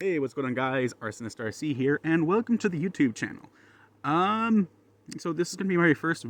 Hey, what's going on, guys? Arsonist RC here, and welcome to the YouTube channel. Um, so this is gonna be my first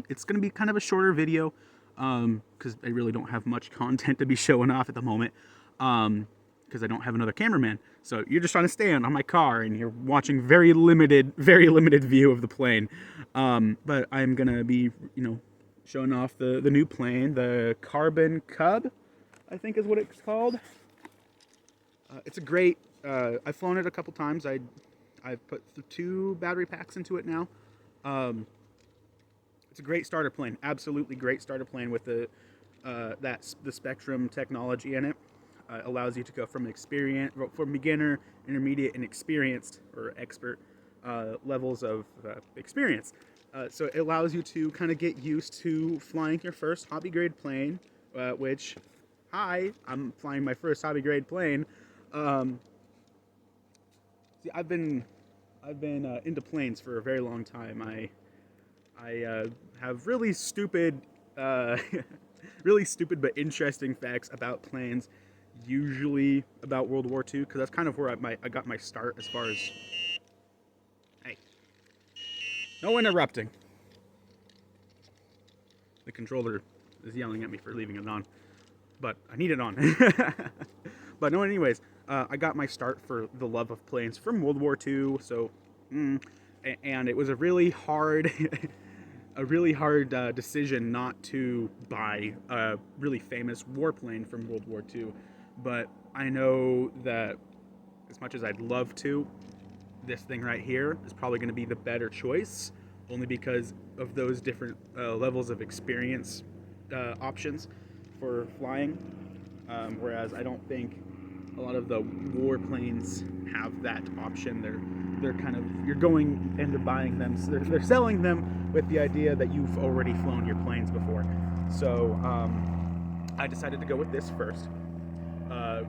it's gonna be kind of a shorter video, because I really don't have much content to be showing off at the moment, because I don't have another cameraman. So you're just trying to stand on my car, and you're watching very limited view of the plane. But I'm gonna be, showing off the new plane, the Carbon Cub, I think is what it's called. It's a great. I've flown it a couple times. I've put two battery packs into it now. Um, it's a great starter plane. Absolutely great starter plane with the Spectrum technology in it. Allows you to go from beginner, intermediate, and experienced or expert levels of experience. So it allows you to kind of get used to flying your first hobby grade plane, which, hi, I'm flying my first hobby grade plane. Um, See, I've been into planes for a very long time. I have really stupid, uh, really stupid but interesting facts about planes. Usually about World War II, because that's kind of where I got my start as far as. Hey, no interrupting. The controller is yelling at me for leaving it on, but I need it on. But no, anyways, I got my start for the love of planes from World War II. So, and it was a really hard, decision not to buy a really famous warplane from World War II. But I know that as much as I'd love to, this thing right here is probably going to be the better choice, only because of those different levels of experience options for flying. Whereas I don't think a lot of the warplanes have that option. They're kind of, you're going into buying them. So they're selling them with the idea that you've already flown your planes before. So I decided to go with this first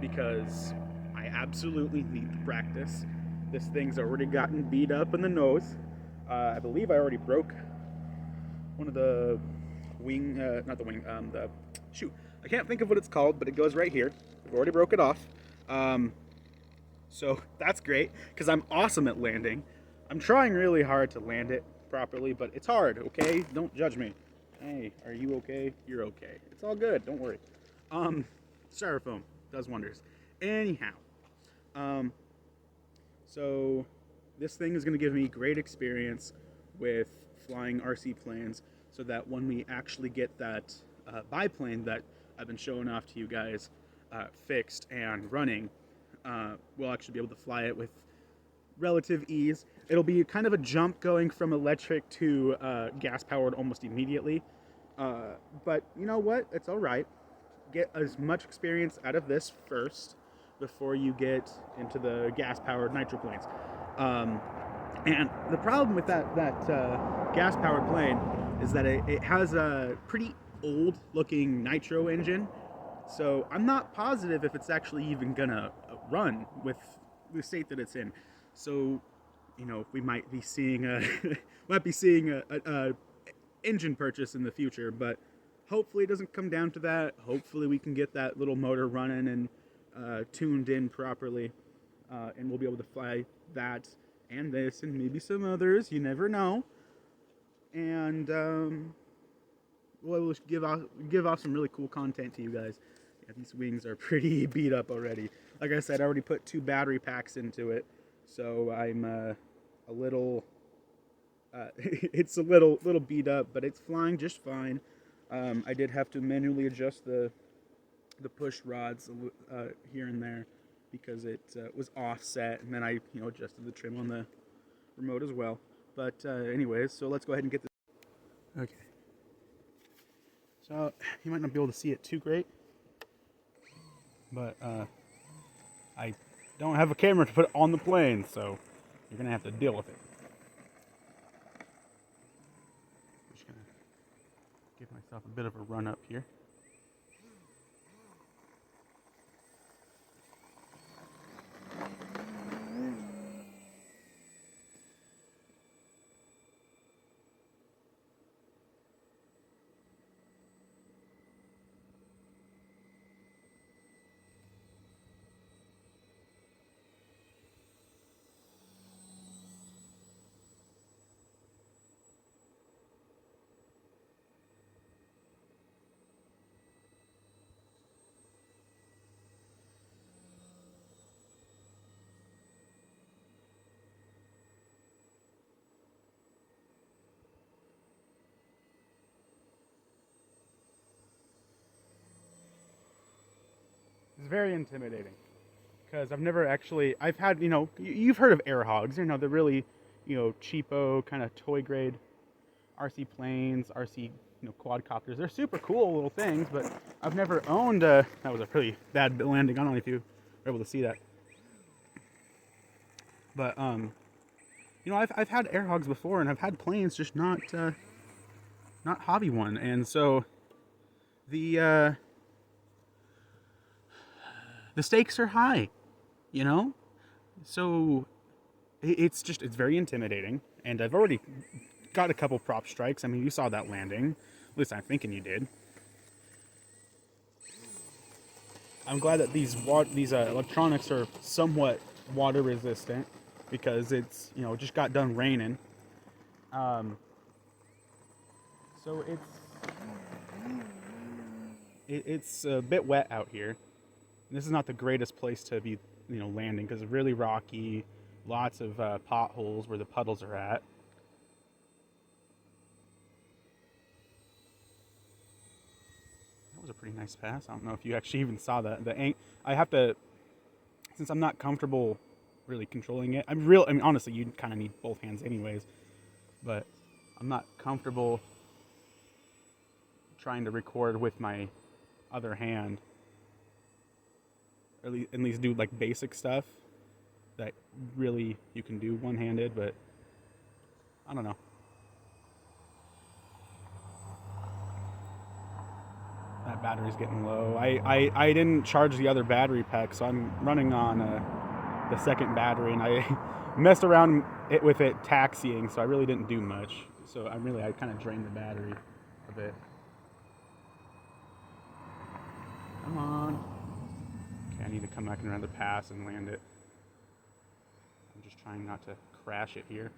because I absolutely need to practice. This thing's already gotten beat up in the nose. I believe I already broke one of the wing, not the wing, the shoot. I can't think of what it's called, but it goes right here. I've already broke it off. So that's great because I'm awesome at landing. I'm trying really hard to land it properly, but it's hard, okay? Don't judge me. Hey, are you okay? You're okay. It's all good, don't worry. Styrofoam does wonders. Anyhow, um, so this thing is going to give me great experience with flying RC planes so that when we actually get that biplane that I've been showing off to you guys fixed and running, we'll actually be able to fly it with relative ease. It'll be kind of a jump going from electric to gas powered almost immediately. But you know what? It's all right. Get as much experience out of this first before you get into the gas powered nitro planes. And the problem with that gas powered plane is that it has a pretty old looking nitro engine. So I'm not positive if it's actually even gonna run with the state that it's in. So, we might be seeing a engine purchase in the future, but hopefully it doesn't come down to that. Hopefully we can get that little motor running and tuned in properly, and we'll be able to fly that and this and maybe some others. You never know. And we'll give off some really cool content to you guys. Yeah, these wings are pretty beat up already. Like I said, I already put two battery packs into it, so I'm a little. It's a little beat up, but it's flying just fine. I did have to manually adjust the push rods here and there because it was offset, and then I adjusted the trim on the remote as well. But anyways, so let's go ahead and get this. Okay. So you might not be able to see it too great, but I don't have a camera to put on the plane, so you're gonna have to deal with it. Just gonna give myself a bit of a run up here. very intimidating because I've never actually, I've had, you know, you've heard of air hogs, you know, the really, you know, cheapo kind of toy grade RC planes, RC, you know, quadcopters. They're super cool little things, but I've never owned a, that was a pretty bad landing. I don't know if you were able to see that. But, you know, I've had air hogs before, and I've had planes, just not hobby one. And so the stakes are high, you know? So it's very intimidating, and I've already got a couple prop strikes. I mean, you saw that landing. At least I'm thinking you did. I'm glad that these electronics are somewhat water resistant because it's, you know, just got done raining. So it's a bit wet out here. This is not the greatest place to be, you know, landing because it's really rocky, lots of potholes where the puddles are at. That was a pretty nice pass. I don't know if you actually even saw that. I have to, since I'm not comfortable really controlling it. I mean, honestly, you kind of need both hands anyways, but I'm not comfortable trying to record with my other hand. Or at least do like basic stuff that really you can do one-handed, but I don't know. That battery's getting low. I didn't charge the other battery pack, so I'm running on the second battery, and I messed around with it taxiing, so I really didn't do much. So I kind of drained the battery a bit. Come on. Okay, I need to come back around the pass and land it. I'm just trying not to crash it here.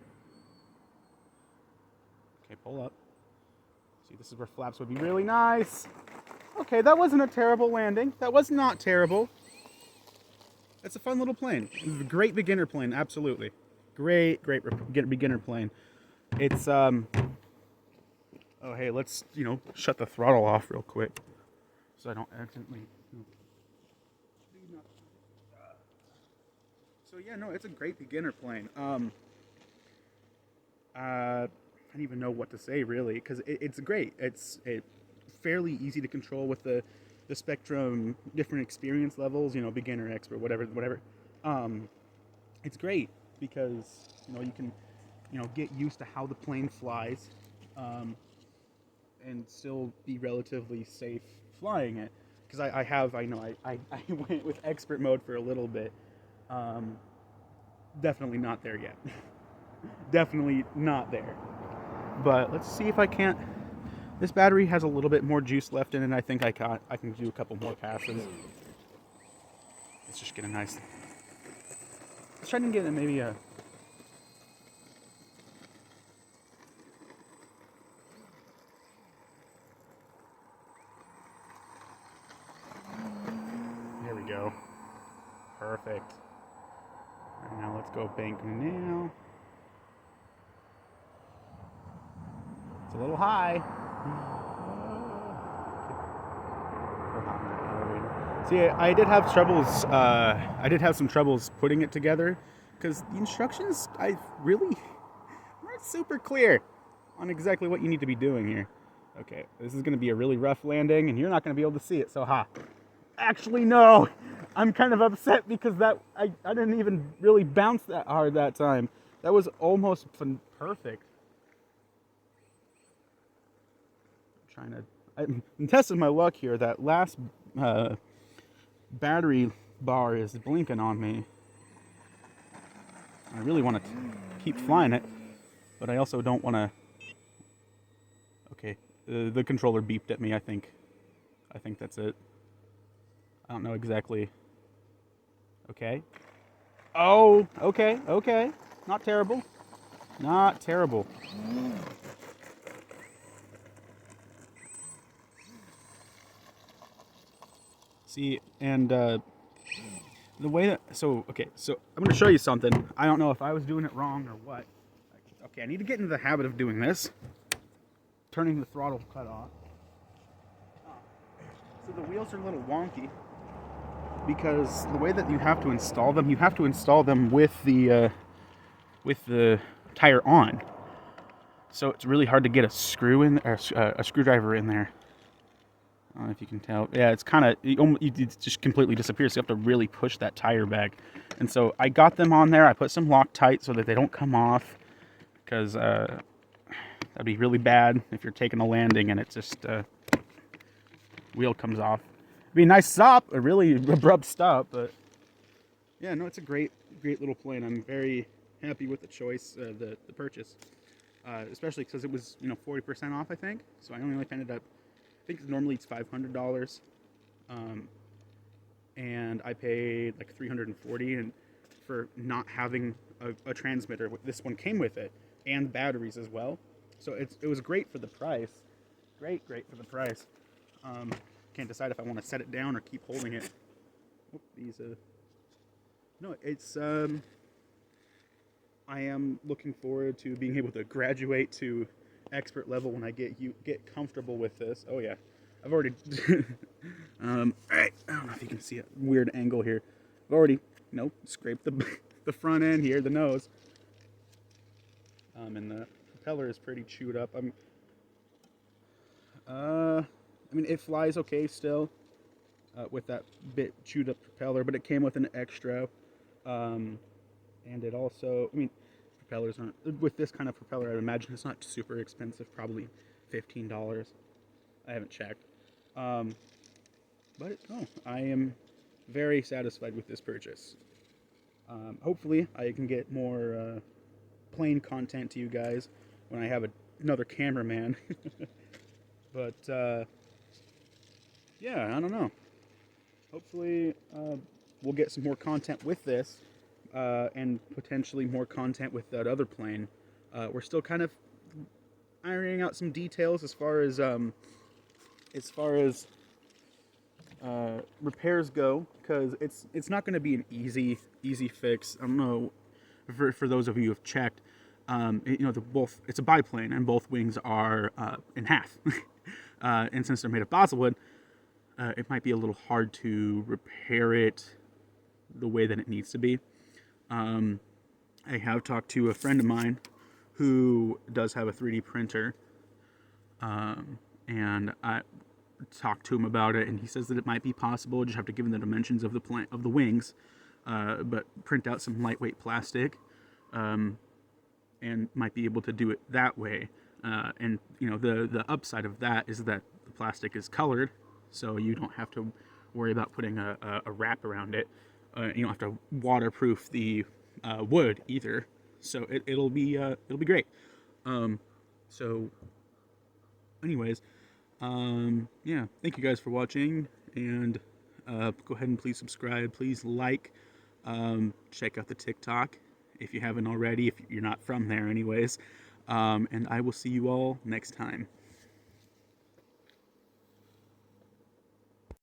Okay, pull up. See, this is where flaps would be really nice. Okay, that wasn't a terrible landing. That was not terrible. That's a fun little plane. It was a great beginner plane, absolutely. Great beginner plane. It's, oh, hey, let's, you know, shut the throttle off real quick so I don't accidentally, you know. So yeah, no, it's a great beginner plane. I don't even know what to say really, because it's great. It's fairly easy to control with the spectrum, different experience levels, you know, beginner, expert, whatever. It's great because, you know, you can, you know, get used to how the plane flies, and still be relatively safe flying it. Because I went with expert mode for a little bit. Definitely not there yet. Definitely not there. But let's see if I can't. This battery has a little bit more juice left in it. I think I can do a couple more passes. Let's just get a nice. Let's try and get maybe a. There we go. Perfect. All right, now let's go bank now. It's a little high. See, I did have troubles. I did have some troubles putting it together because the instructions weren't super clear on exactly what you need to be doing here. Okay, this is going to be a really rough landing, and you're not going to be able to see it. So, actually, no. I'm kind of upset because I didn't even really bounce that hard that time. That was almost perfect. I'm testing my luck here. That last battery bar is blinking on me. I really want to keep flying it, but I also don't want to. Okay, the controller beeped at me. I think that's it. I don't know exactly. Okay. Oh, okay. Not terrible. Not terrible. See, and the way that, so I'm going to show you something. I don't know if I was doing it wrong or what. Okay, I need to get into the habit of doing this. Turning the throttle cut off. So the wheels are a little wonky. because the way that you have to install them with the tire on. So it's really hard to get a screwdriver in there. I don't know if you can tell. Yeah, it's kind of, it just completely disappears. So you have to really push that tire back. And so I got them on there. I put some Loctite so that they don't come off, because that'd be really bad if you're taking a landing and it just wheel comes off. It'd be a nice stop, a really abrupt stop, but yeah, no, it's a great little plane. I'm very happy with the choice, the purchase, especially because it was 40% off, I think. So I only ended up, I think normally it's $500, and I paid like $340, and for not having a transmitter. This one came with it and batteries as well, so it was great for the price. Great for the price. Can't decide if I want to set it down or keep holding it. Oh, no, it's I am looking forward to being able to graduate to expert level when I get comfortable with this. Oh yeah, I've already I don't know if you can see a weird angle here. I've already scraped the front end here, the nose, and the propeller is pretty chewed up. I mean, it flies okay still with that bit chewed up propeller, but it came with an extra, and it also, I mean, propellers aren't, with this kind of propeller, I imagine it's not super expensive, probably $15. I haven't checked. But I am very satisfied with this purchase. Hopefully I can get more plane content to you guys when I have another cameraman. But yeah, I don't know. Hopefully we'll get some more content with this, and potentially more content with that other plane. We're still kind of ironing out some details as far as repairs go, because it's not going to be an easy fix. I don't know for those of you who have checked. It's a biplane and both wings are in half, and since they're made of balsa wood, it might be a little hard to repair it the way that it needs to be. I have talked to a friend of mine who does have a 3D printer, and I talked to him about it, and he says that it might be possible. You just have to give him the dimensions of the wings, but print out some lightweight plastic, and might be able to do it that way. And the upside of that is that the plastic is colored, so you don't have to worry about putting a wrap around it. You don't have to waterproof the wood either, so it'll be great. So anyways, yeah, thank you guys for watching, and go ahead and please subscribe, please like, check out the TikTok if you haven't already, if you're not from there anyways, and I will see you all next time.